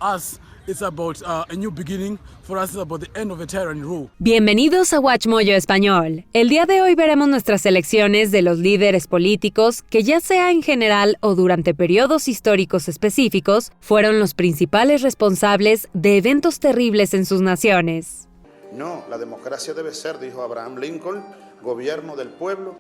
us, it's about a new beginning. For us, it's about the end of the tyranny rule. Bienvenidos a WatchMojo Español. El día de hoy veremos nuestras selecciones de los líderes políticos que, ya sea en general o durante periodos históricos específicos, fueron los principales responsables de eventos terribles en sus naciones. No, la democracia debe ser, dijo Abraham Lincoln, gobierno del pueblo.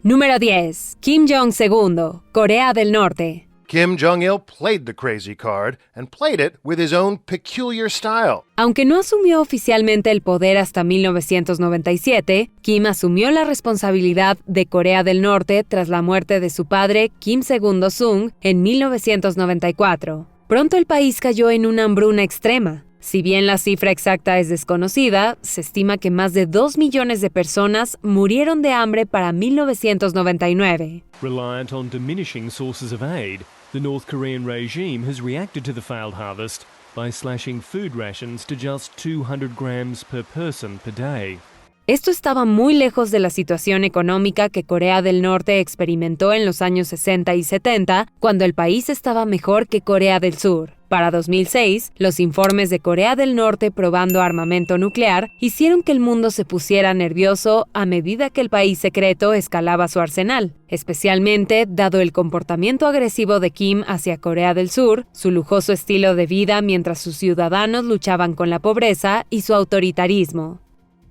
Número 10. Kim Jong II, Corea del Norte. Kim Jong-il played the crazy card and played it with his own peculiar style. Aunque no asumió oficialmente el poder hasta 1997, Kim asumió la responsabilidad de Corea del Norte tras la muerte de su padre, Kim II-sung, en 1994. Pronto el país cayó en una hambruna extrema. Si bien la cifra exacta es desconocida, se estima que más de 2 millones de personas murieron de hambre para 1999. Reliant on diminishing sources of aid, the North Korean regime has reacted to the failed harvest by slashing food rations to just 200 grams per person per day. Esto estaba muy lejos de la situación económica que Corea del Norte experimentó en los años 60 y 70, cuando el país estaba mejor que Corea del Sur. Para 2006, los informes de Corea del Norte probando armamento nuclear hicieron que el mundo se pusiera nervioso a medida que el país secreto escalaba su arsenal, especialmente dado el comportamiento agresivo de Kim hacia Corea del Sur, su lujoso estilo de vida mientras sus ciudadanos luchaban con la pobreza y su autoritarismo.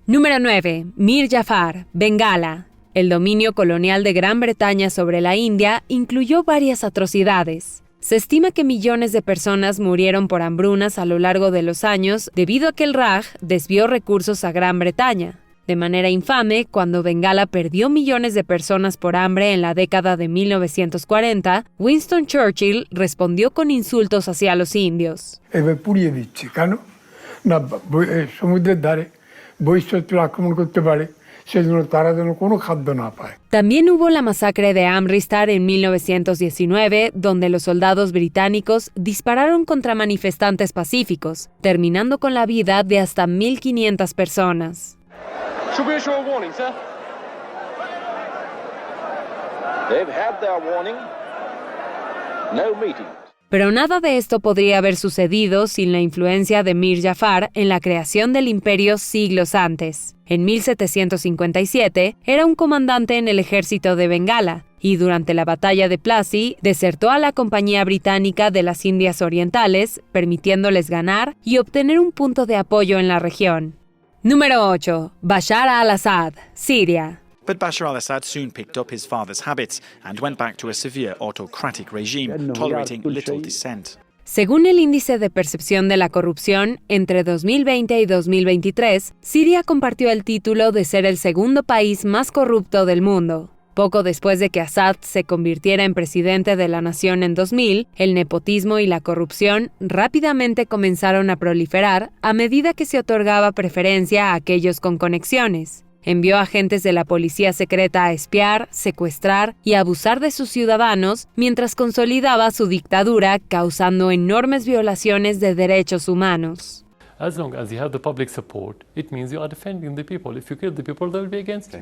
Número 9. Mir Jafar, Bengala. El dominio colonial de Gran Bretaña sobre la India incluyó varias atrocidades. Se estima que millones de personas murieron por hambrunas a lo largo de los años debido a que el Raj desvió recursos a Gran Bretaña. De manera infame, cuando Bengala perdió millones de personas por hambre en la década de 1940, Winston Churchill respondió con insultos hacia los indios. También hubo la masacre de Amritsar en 1919, donde los soldados británicos dispararon contra manifestantes pacíficos, terminando con la vida de hasta 1,500 personas. Should we issue a warning, sir? They've had their warning. No meeting. Pero nada de esto podría haber sucedido sin la influencia de Mir Jafar en la creación del imperio siglos antes. En 1757, era un comandante en el ejército de Bengala, y durante la batalla de Plassey, desertó a la Compañía Británica de las Indias Orientales, permitiéndoles ganar y obtener un punto de apoyo en la región. Número 8. Bashar al-Assad, Siria. But Bashar al-Assad soon picked up his father's habits and went back to a severe autocratic regime, tolerating little dissent. Según el índice de percepción de la corrupción, entre 2020 y 2023, Siria compartió el título de ser el segundo país más corrupto del mundo. Poco después de que Assad se convirtiera en presidente de la nación en 2000, el nepotismo y la corrupción rápidamente comenzaron a proliferar a medida que se otorgaba preferencia a aquellos con conexiones. Envió agentes de la policía secreta a espiar, secuestrar y abusar de sus ciudadanos mientras consolidaba su dictadura, causando enormes violaciones de derechos humanos. As long as you have the public support, it means you are defending the people. If you kill the people, they will be against you.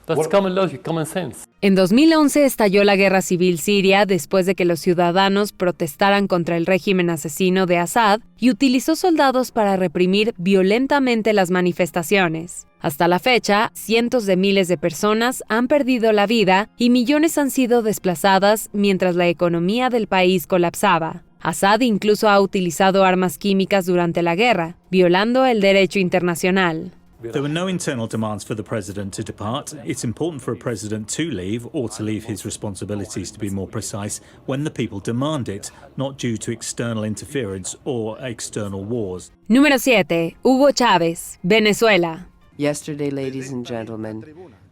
That's common logic, common sense. En 2011 estalló la guerra civil siria después de que los ciudadanos protestaran contra el régimen asesino de Assad y utilizó soldados para reprimir violentamente las manifestaciones. Hasta la fecha, cientos de miles de personas han perdido la vida y millones han sido desplazadas mientras la economía del país colapsaba. Assad incluso ha utilizado armas químicas durante la guerra, violando el derecho internacional. There were no internal demands for the president to depart. It's important for a president to leave, or to leave his responsibilities, to be more precise, when the people demand it, not due to external interference or external wars. Número 7. Hugo Chávez, Venezuela. Yesterday, ladies and gentlemen,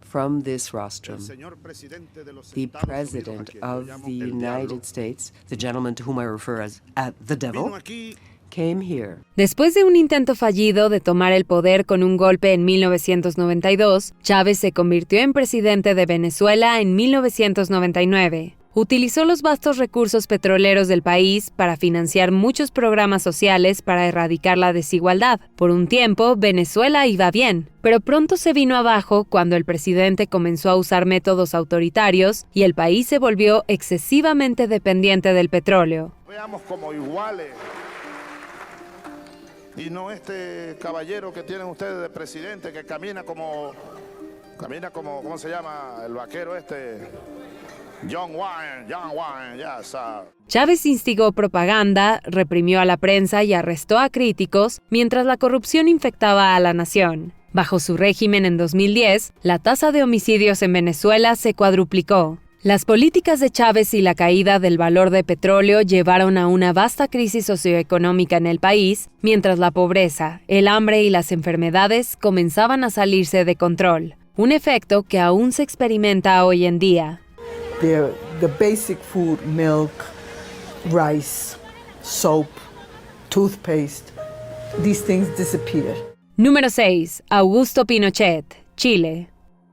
from this rostrum, the President of the United States, the gentleman to whom I refer as the devil, came here. Después de un intento fallido de tomar el poder con un golpe en 1992, Chávez se convirtió en presidente de Venezuela en 1999. utilizó los vastos recursos petroleros del país para financiar muchos programas sociales para erradicar la desigualdad. Por un tiempo, Venezuela iba bien, pero pronto se vino abajo cuando el presidente comenzó a usar métodos autoritarios y el país se volvió excesivamente dependiente del petróleo. Veamos como iguales. Y no este caballero que tienen ustedes de presidente que camina como, ¿cómo se llama? El vaquero este, John Wayne, ya sabe. Chávez instigó propaganda, reprimió a la prensa y arrestó a críticos, mientras la corrupción infectaba a la nación. Bajo su régimen en 2010, la tasa de homicidios en Venezuela se cuadruplicó. Las políticas de Chávez y la caída del valor de petróleo llevaron a una vasta crisis socioeconómica en el país, mientras la pobreza, el hambre y las enfermedades comenzaban a salirse de control, un efecto que aún se experimenta hoy en día. The basic food, milk, rice, soap, toothpaste, these things disappeared. Número 6. Augusto Pinochet, Chile.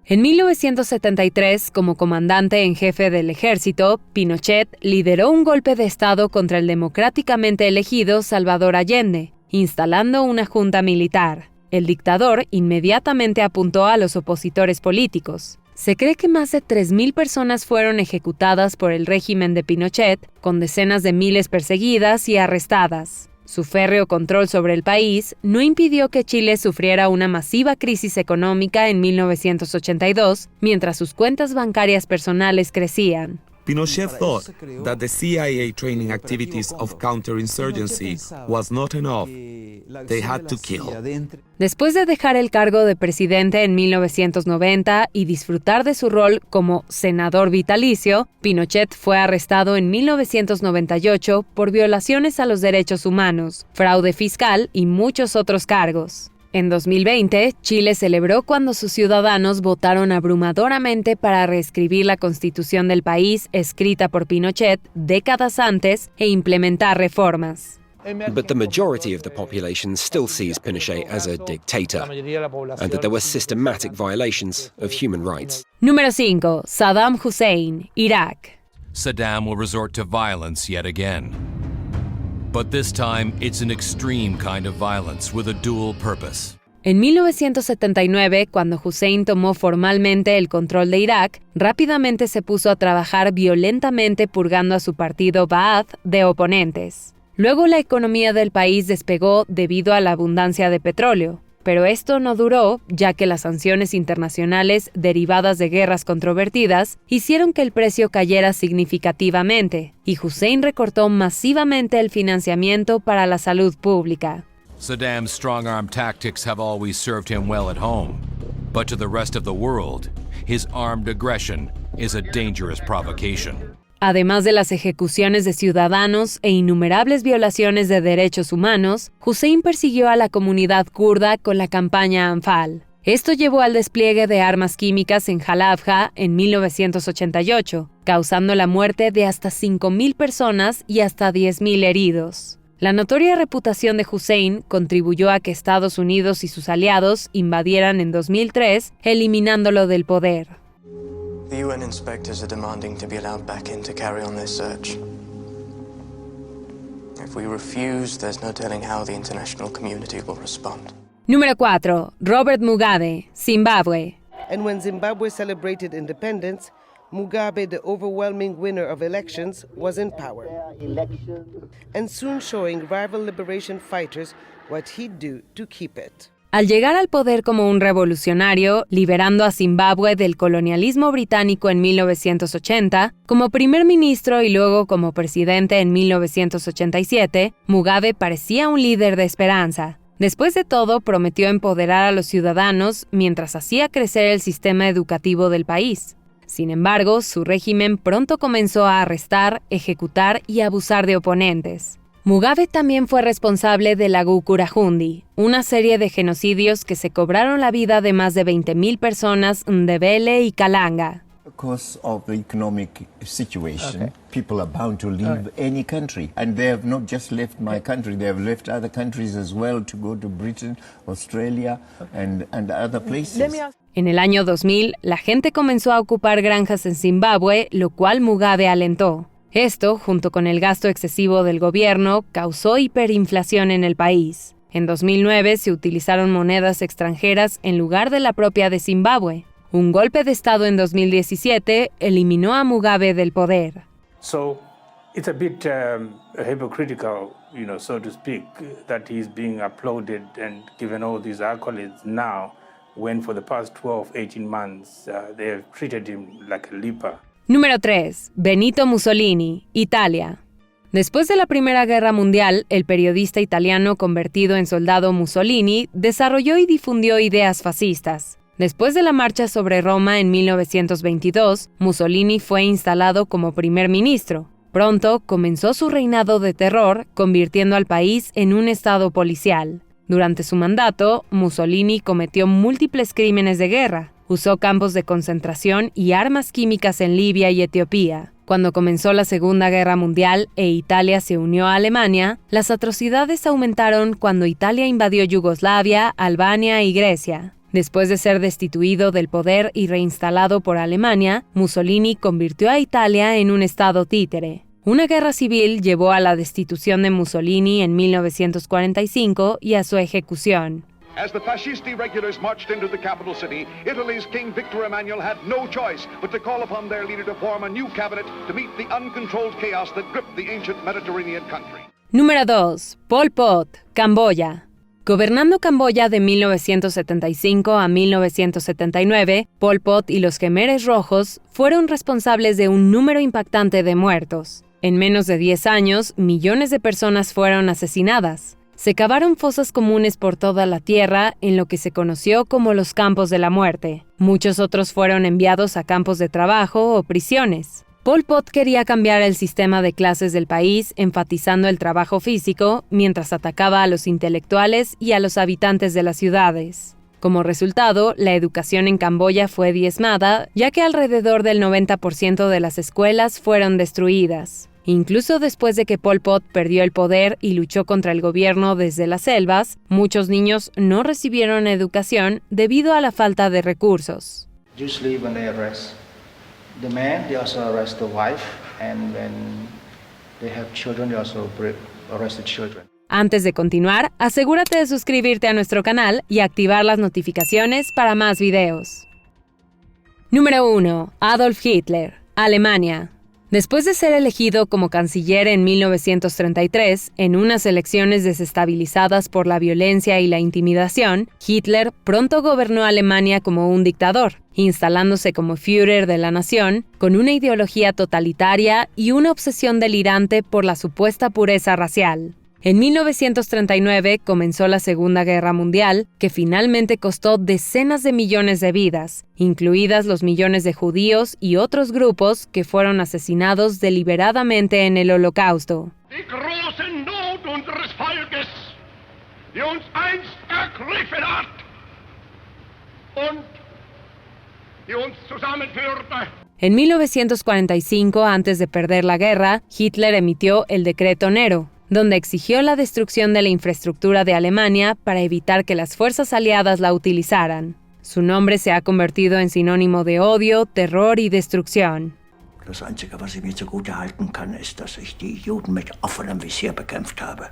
En 1973, como comandante en jefe del ejército, Pinochet lideró un golpe de Estado contra el democráticamente elegido Salvador Allende, instalando una junta militar. El dictador inmediatamente apuntó a los opositores políticos. Se cree que más de 3.000 personas fueron ejecutadas por el régimen de Pinochet, con decenas de miles perseguidas y arrestadas. Su férreo control sobre el país no impidió que Chile sufriera una masiva crisis económica en 1982, mientras sus cuentas bancarias personales crecían. Pinochet thought that the CIA training activities of counterinsurgency was not enough. They had to kill. Después de dejar el cargo de presidente en 1990 y disfrutar de su rol como senador vitalicio, Pinochet fue arrestado en 1998 por violaciones a los derechos humanos, fraude fiscal y muchos otros cargos. En 2020, Chile celebró cuando sus ciudadanos votaron abrumadoramente para reescribir la constitución del país escrita por Pinochet décadas antes e implementar reformas. But the majority of the population still sees Pinochet as a dictator, and that there were systematic violations of human rights. Número 5. Saddam Hussein, Irak. Saddam will resort to violence yet again. But this time, it's an extreme kind of violence with a dual purpose. En 1979, cuando Hussein tomó formalmente el control de Irak, rápidamente se puso a trabajar violentamente purgando a su partido Ba'ath de oponentes. Luego la economía del país despegó debido a la abundancia de petróleo. Pero esto no duró, ya que las sanciones internacionales derivadas de guerras controvertidas hicieron que el precio cayera significativamente, y Hussein recortó masivamente el financiamiento para la salud pública. Saddam's strong-arm tactics have always served him well at home, but to the rest of the world, his armed aggression is a dangerous provocation. Además de las ejecuciones de ciudadanos e innumerables violaciones de derechos humanos, Hussein persiguió a la comunidad kurda con la campaña Anfal. Esto llevó al despliegue de armas químicas en Halabja en 1988, causando la muerte de hasta 5.000 personas y hasta 10.000 heridos. La notoria reputación de Hussein contribuyó a que Estados Unidos y sus aliados invadieran en 2003, eliminándolo del poder. The UN inspectors are demanding to be allowed back in to carry on their search. If we refuse, there's no telling how the international community will respond. Número 4. Robert Mugabe, Zimbabue. And when Zimbabwe celebrated independence, Mugabe, the overwhelming winner of elections, was in power. And soon showing rival liberation fighters what he'd do to keep it. Al llegar al poder como un revolucionario, liberando a Zimbabue del colonialismo británico en 1980, como primer ministro y luego como presidente en 1987, Mugabe parecía un líder de esperanza. Después de todo, prometió empoderar a los ciudadanos mientras hacía crecer el sistema educativo del país. Sin embargo, su régimen pronto comenzó a arrestar, ejecutar y abusar de oponentes. Mugabe también fue responsable de la Gukurahundi, una serie de genocidios que se cobraron la vida de más de 20.000 personas en Ndebele y Kalanga. Because of the economic situation, people are bound to leave any country. And they have not just left my country, they have left other countries as well to go to Britain, Australia, and other places. En el año 2000, la gente comenzó a ocupar granjas en Zimbabue, lo cual Mugabe alentó. Esto, junto con el gasto excesivo del gobierno, causó hiperinflación en el país. En 2009 se utilizaron monedas extranjeras en lugar de la propia de Zimbabue. Un golpe de Estado en 2017 eliminó a Mugabe del poder. So it's a bit hypocritical, so to speak, that he's being applauded and given all these accolades now, when for the past 12, 18 months they have treated him like a leper. Número 3. Benito Mussolini, Italia. Después de la Primera Guerra Mundial, el periodista italiano convertido en soldado Mussolini desarrolló y difundió ideas fascistas. Después de la marcha sobre Roma en 1922, Mussolini fue instalado como primer ministro. Pronto comenzó su reinado de terror, convirtiendo al país en un estado policial. Durante su mandato, Mussolini cometió múltiples crímenes de guerra. Usó campos de concentración y armas químicas en Libia y Etiopía. Cuando comenzó la Segunda Guerra Mundial e Italia se unió a Alemania, las atrocidades aumentaron cuando Italia invadió Yugoslavia, Albania y Grecia. Después de ser destituido del poder y reinstalado por Alemania, Mussolini convirtió a Italia en un estado títere. Una guerra civil llevó a la destitución de Mussolini en 1945 y a su ejecución. As the fascisti regulars marched into the capital city, Italy's King Victor Emmanuel had no choice but to call upon their leader to form a new cabinet to meet the uncontrolled chaos that gripped the ancient Mediterranean country. Número 2. Pol Pot, Camboya. Gobernando Camboya de 1975 a 1979, Pol Pot y los Khmeres Rojos fueron responsables de un número impactante de muertos. En menos de 10 años, millones de personas fueron asesinadas. Se cavaron fosas comunes por toda la tierra en lo que se conoció como los campos de la muerte. Muchos otros fueron enviados a campos de trabajo o prisiones. Pol Pot quería cambiar el sistema de clases del país, enfatizando el trabajo físico, mientras atacaba a los intelectuales y a los habitantes de las ciudades. Como resultado, la educación en Camboya fue diezmada, ya que alrededor del 90% de las escuelas fueron destruidas. Incluso después de que Pol Pot perdió el poder y luchó contra el gobierno desde las selvas, muchos niños no recibieron educación debido a la falta de recursos. Usually when they arrest the man, they also arrest the wife, and when they have children, they also arrest the children. Antes de continuar, asegúrate de suscribirte a nuestro canal y activar las notificaciones para más videos. Número 1. Adolf Hitler, Alemania. Después de ser elegido como canciller en 1933, en unas elecciones desestabilizadas por la violencia y la intimidación, Hitler pronto gobernó Alemania como un dictador, instalándose como Führer de la nación, con una ideología totalitaria y una obsesión delirante por la supuesta pureza racial. En 1939 comenzó la Segunda Guerra Mundial, que finalmente costó decenas de millones de vidas, incluidas los millones de judíos y otros grupos que fueron asesinados deliberadamente en el Holocausto. Die große Not unseres Volkes, die uns einst ergriffen hat und die uns zusammenführte. En 1945, antes de perder la guerra, Hitler emitió el Decreto Nero, donde exigió la destrucción de la infraestructura de Alemania para evitar que las fuerzas aliadas la utilizaran. Su nombre se ha convertido en sinónimo de odio, terror y destrucción. Das Einzige, was ich mir zugute halten kann, ist, dass ich die Juden mit offenem Visier bekämpft habe.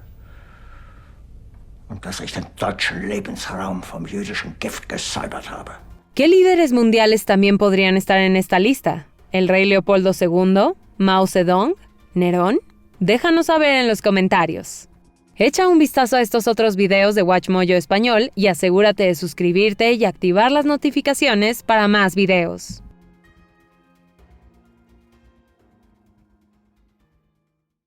Und dass ich den deutschen Lebensraum vom jüdischen Gift gesäubert habe. ¿Qué líderes mundiales también podrían estar en esta lista? ¿El rey Leopoldo II? ¿Mao Zedong? ¿Nerón? Déjanos saber en los comentarios. Echa un vistazo a estos otros videos de WatchMojo Español y asegúrate de suscribirte y activar las notificaciones para más videos.